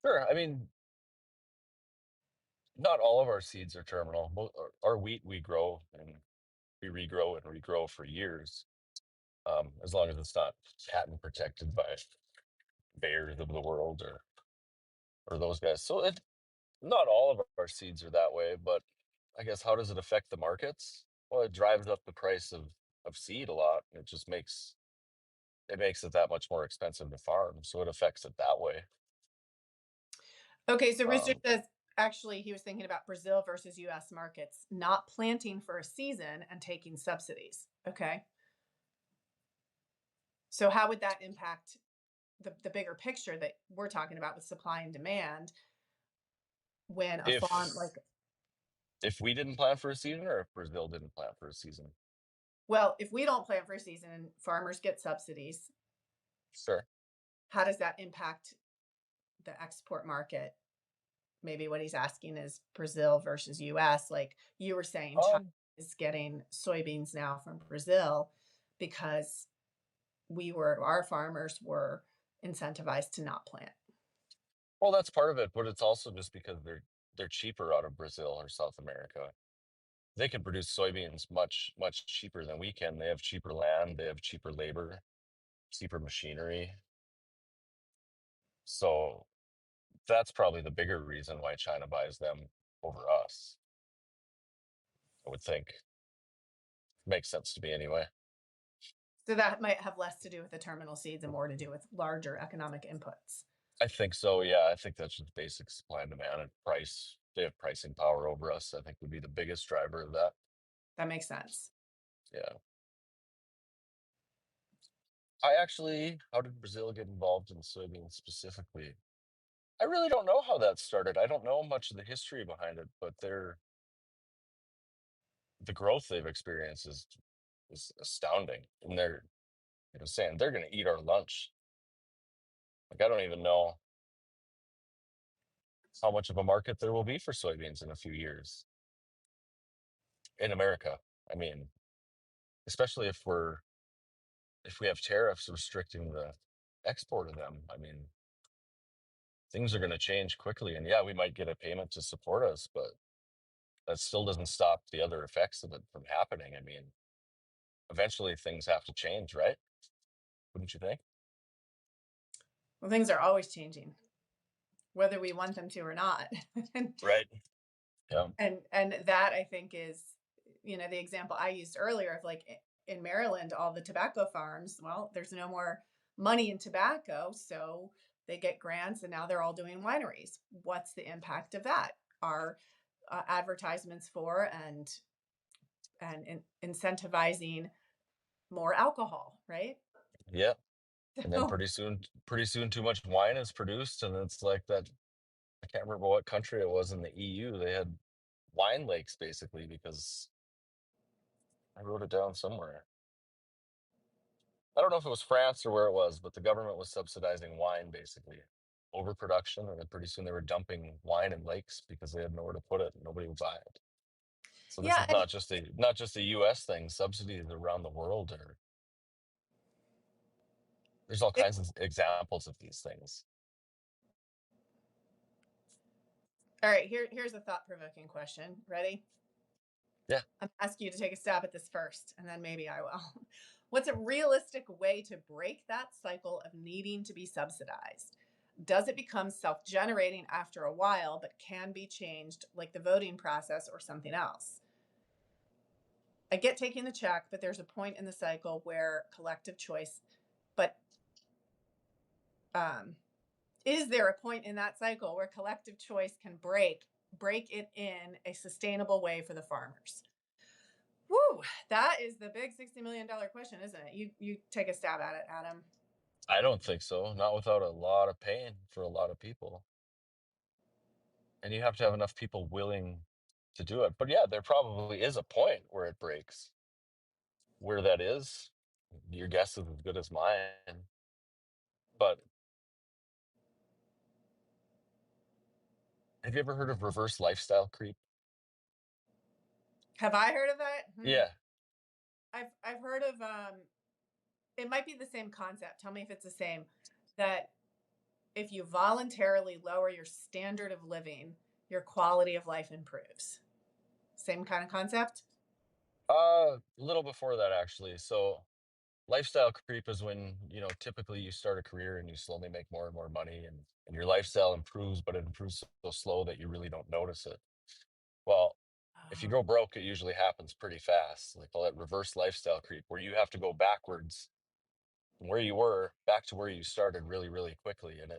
Sure. I mean, not all of our seeds are terminal. Our wheat we grow and we regrow and regrow for years, as long as it's not patent protected by Bayers of the world or those guys. So not all of our seeds are that way, but I guess how does it affect the markets? Well, it drives up the price of seed a lot. It makes it that much more expensive to farm, so it affects it that way. Okay, so Rooster Um, says actually he was thinking about Brazil versus US markets, not planting for a season and taking subsidies. Okay. So how would that impact the bigger picture that we're talking about with supply and demand when a farm if like, if we didn't plan for a season, or if Brazil didn't plan for a season, well, if we don't plant for a season and farmers get subsidies, sure. how does that impact the export market? Maybe what he's asking is Brazil versus US. Like you were saying, China Um, is getting soybeans now from Brazil because our farmers were incentivized to not plant. well, that's part of it, but it's also just because they're cheaper out of Brazil or South America. They can produce soybeans much cheaper than we can. They have cheaper land, they have cheaper labor, cheaper machinery. So that's probably the bigger reason why China buys them over us. I would think. Makes sense to me anyway. So that might have less to do with the terminal seeds and more to do with larger economic inputs. I think so. Yeah, I think that's just basic supply and demand and price. They have pricing power over us. I think would be the biggest driver of that. That makes sense. Yeah. How did Brazil get involved in soybeans specifically? I really don't know how that started. I don't know much of the history behind it, but the growth they've experienced is astounding. And they're saying they're going to eat our lunch. Like I don't even know how much of a market there will be for soybeans in a few years in America. I mean, especially if we have tariffs restricting the export of them. I mean, things are going to change quickly. And yeah, we might get a payment to support us, but that still doesn't stop the other effects of it from happening. I mean, eventually things have to change, right? Wouldn't you think? Well, things are always changing, whether we want them to or not. and, Right. Yeah. and that I think is, the example I used earlier of like in Maryland, all the tobacco farms, well, there's no more money in tobacco. So they get grants and now they're all doing wineries. What's the impact of that? Are advertisements for and incentivizing more alcohol, right? Yeah. And then So pretty soon too much wine is produced. And it's like that. I can't remember what country it was in the EU. They had wine lakes basically because I wrote it down somewhere. I don't know if it was France or where it was, but the government was subsidizing wine basically, overproduction, and then pretty soon they were dumping wine in lakes because they had nowhere to put it and nobody would buy it. So this Yeah, is and not just a U.S. thing. Subsidies around the world are there's all it, kinds of examples of these things. all right, here's a thought-provoking question. Ready? Yeah, I'm asking you to take a stab at this first, and then maybe I will. What's a realistic way to break that cycle of needing to be subsidized? Does it become self generating after a while, but can be changed, like the voting process or something else? I get taking the check, but there's a point in the cycle where collective choice, but um, is there a point in that cycle where collective choice can break it in a sustainable way for the farmers? Woo, that is the big $60 million question, isn't it? You take a stab at it, Adam. I don't think so. Not without a lot of pain for a lot of people. And you have to have enough people willing to do it. But yeah, there probably is a point where it breaks. Where that is, your guess is as good as mine. But have you ever heard of reverse lifestyle creep? Have I heard of it? Yeah. I've heard of it might be the same concept. Tell me if it's the same. That if you voluntarily lower your standard of living, your quality of life improves. Same kind of concept? A little before that actually. So lifestyle creep is when, typically you start a career and you slowly make more and more money and your lifestyle improves, but it improves so slow that you really don't notice it. Well, if you Oh. go broke, it usually happens pretty fast. They call it reverse lifestyle creep, where you have to go backwards from where you were back to where you started really, really quickly. And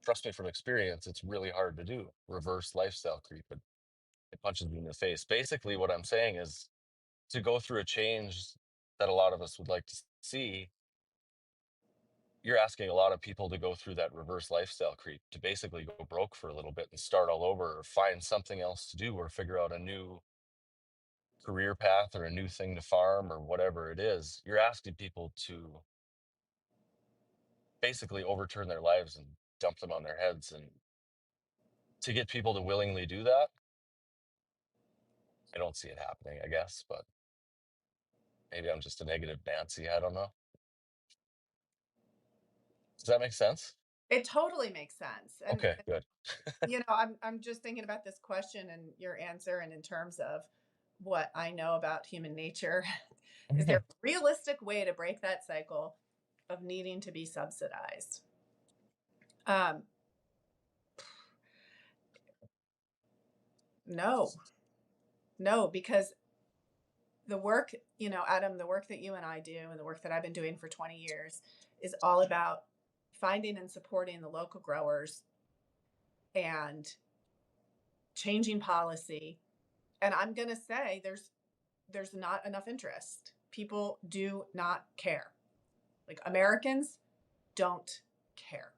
trust me from experience, it's really hard to do reverse lifestyle creep. It punches me in the face. Basically, what I'm saying is to go through a change that a lot of us would like to see, you're asking a lot of people to go through that reverse lifestyle creep, to basically go broke for a little bit and start all over, or find something else to do, or figure out a new career path or a new thing to farm or whatever it is. You're asking people to basically overturn their lives and dump them on their heads. And to get people to willingly do that, I don't see it happening, I guess, but maybe I'm just a negative Nancy. I don't know. Does that make sense? It totally makes sense. And Okay, good. I'm just thinking about this question and your answer, and in terms of what I know about human nature, is there a realistic way to break that cycle of needing to be subsidized? Um, no, no, because the work, Adam, the work that you and I do and the work that I've been doing for 20 years is all about finding and supporting the local growers and changing policy. And I'm going to say there's not enough interest. People do not care. Like, Americans don't care.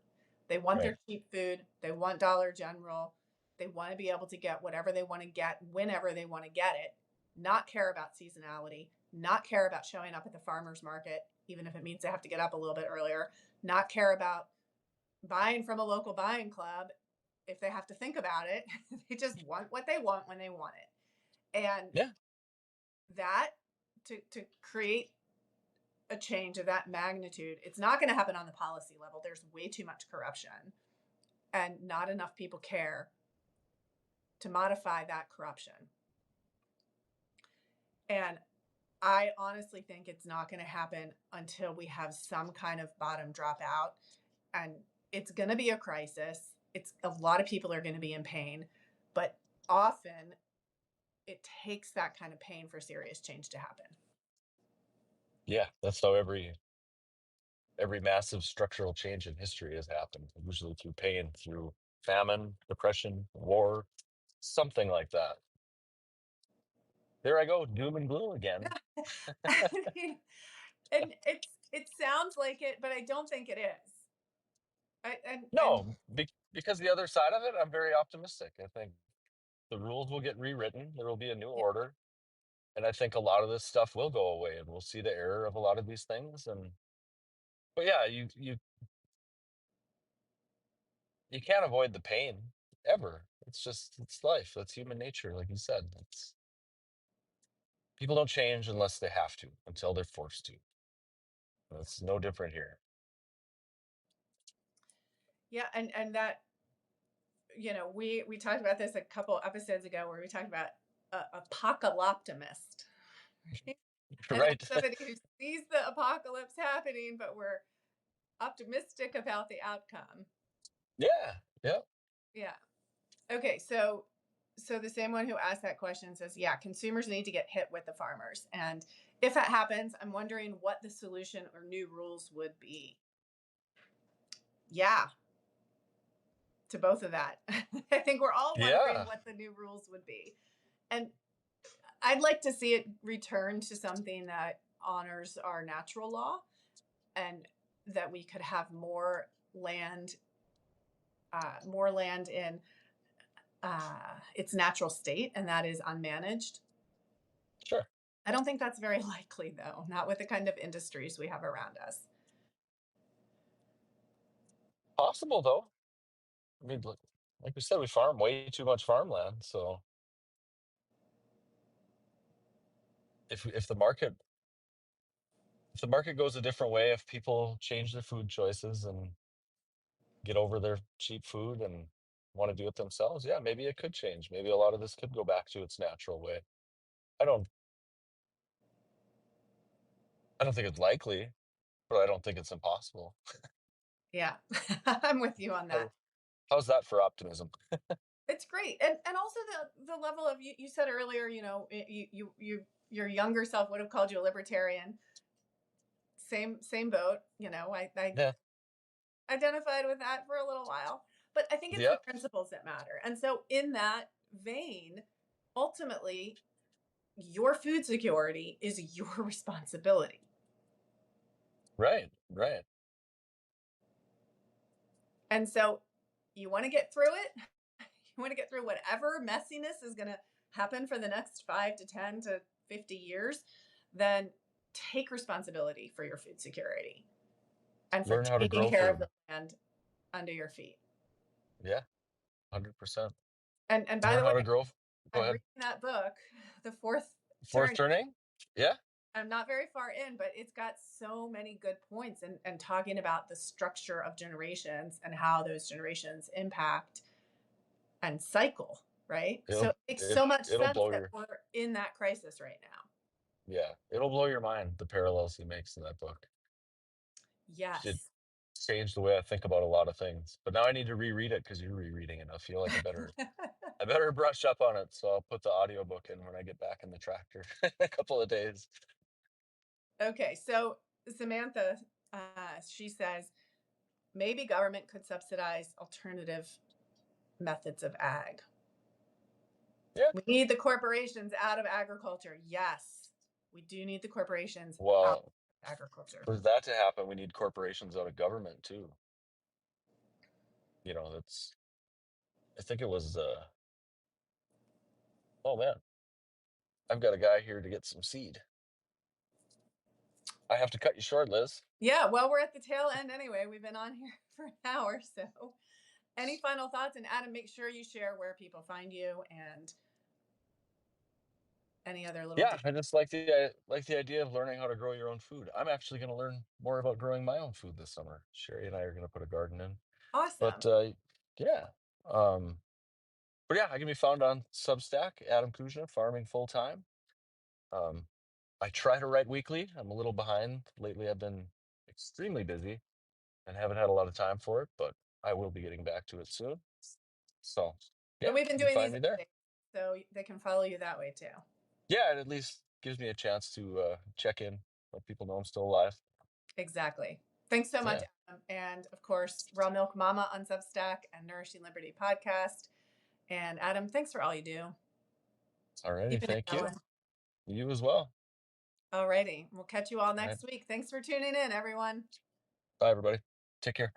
They want Right. their cheap food, they want Dollar General, they want to be able to get whatever they want to get whenever they want to get it, not care about seasonality, not care about showing up at the farmer's market, even if it means they have to get up a little bit earlier, not care about buying from a local buying club if they have to think about it. They just want what they want when they want it. And Yeah. that, to create a change of that magnitude, it's not going to happen on the policy level. There's way too much corruption and not enough people care to modify that corruption. And I honestly think it's not going to happen until we have some kind of bottom drop out. And it's going to be a crisis. It's a lot of people are going to be in pain, but often it takes that kind of pain for serious change to happen. Yeah. That's how every massive structural change in history has happened, usually through pain, through famine, depression, war, something like that. There I go, doom and gloom again. And it sounds like it, but I don't think it is. And No, because the other side of it, I'm very optimistic. I think the rules will get rewritten. There will be a new order. And I think a lot of this stuff will go away, and we'll see the error of a lot of these things. And but yeah, you can't avoid the pain ever. It's life. That's human nature, like you said. It's people don't change unless they have to, until they're forced to. It's no different here. Yeah, and that, we talked about this a couple episodes ago where we talked about apocalyptimist. Right? And Right? that's somebody who sees the apocalypse happening, but we're optimistic about the outcome. Yeah. Yeah. Yeah. Okay, so the same one who asked that question says, yeah, consumers need to get hit with the farmers. And if that happens, I'm wondering what the solution or new rules would be. Yeah, to both of that. I think we're all wondering Yeah. what the new rules would be. And I'd like to see it return to something that honors our natural law, and that we could have more land in its natural state, and that is unmanaged. Sure. I don't think that's very likely, though, not with the kind of industries we have around us. Possible though. I mean, like we said, we farm way too much farmland. So if the market goes a different way, if people change their food choices and get over their cheap food and want to do it themselves, yeah, maybe it could change. Maybe a lot of this could go back to its natural way. I don't I don't think it's likely, but I don't think it's impossible. Yeah, I'm with you on that. How, how's that for optimism? It's great, and also the level of, you said earlier, your younger self would have called you a libertarian. Same boat. I Yeah. identified with that for a little while, but I think it's Yeah. the principles that matter. And so, in that vein, ultimately, your food security is your responsibility. Right. Right. And so, you want to get through it. You want to get through whatever messiness is going to happen for the next 5 to 10 to 50 years, then take responsibility for your food security and for Learn how to taking grow care of food. the land under your feet. Yeah. 100%. And by Learn the way, how to grow. Go I'm ahead. reading that book, The Fourth Fourth Turning. turning. Yeah. I'm not very far in, but it's got so many good points, and talking about the structure of generations and how those generations impact and cycle, right? So It'll it makes it so much it'll sense blow that your we're in that crisis right now. yeah, it'll blow your mind, the parallels he makes in that book. It Yes. changed the way I think about a lot of things. But now I need to reread it because you're rereading it. I feel like I better brush up on it. So I'll put the audiobook in when I get back in the tractor in a couple of days. Okay, so Samantha, she says maybe government could subsidize alternative methods of ag. Yeah. We need the corporations out of agriculture. Yes, we do need the corporations out Well, of agriculture. for that to happen, we need corporations out of government too. That's I think it was oh man, I've got a guy here to get some seed. I have to cut you short, Liz. Yeah, well, we're at the tail end anyway. We've been on here for an hour. So, any final thoughts? And Adam, make sure you share where people find you and any other little Yeah, details. I just like the idea of learning how to grow your own food. I'm actually going to learn more about growing my own food this summer. Sherry and I are going to put a garden in. Awesome. But yeah, um, but yeah, I can be found on Substack, Adam Kuzna, farming full time. Um, I try to write weekly. I'm a little behind lately. I've been extremely busy and haven't had a lot of time for it, but I will be getting back to it soon. So And yeah, we've been you can doing find these me there. updates, so they can follow you that way too. Yeah, it at least gives me a chance to check in, let people know I'm still alive. Exactly. Thanks so much, Yeah. Adam. And of course, Raw Milk Mama on Substack and Nourishing Liberty podcast. And Adam, thanks for all you do. All righty. Keeping it Thank you. going. You as well. All righty. We'll catch you all All right. next week. Thanks for tuning in, everyone. Bye, everybody. Take care.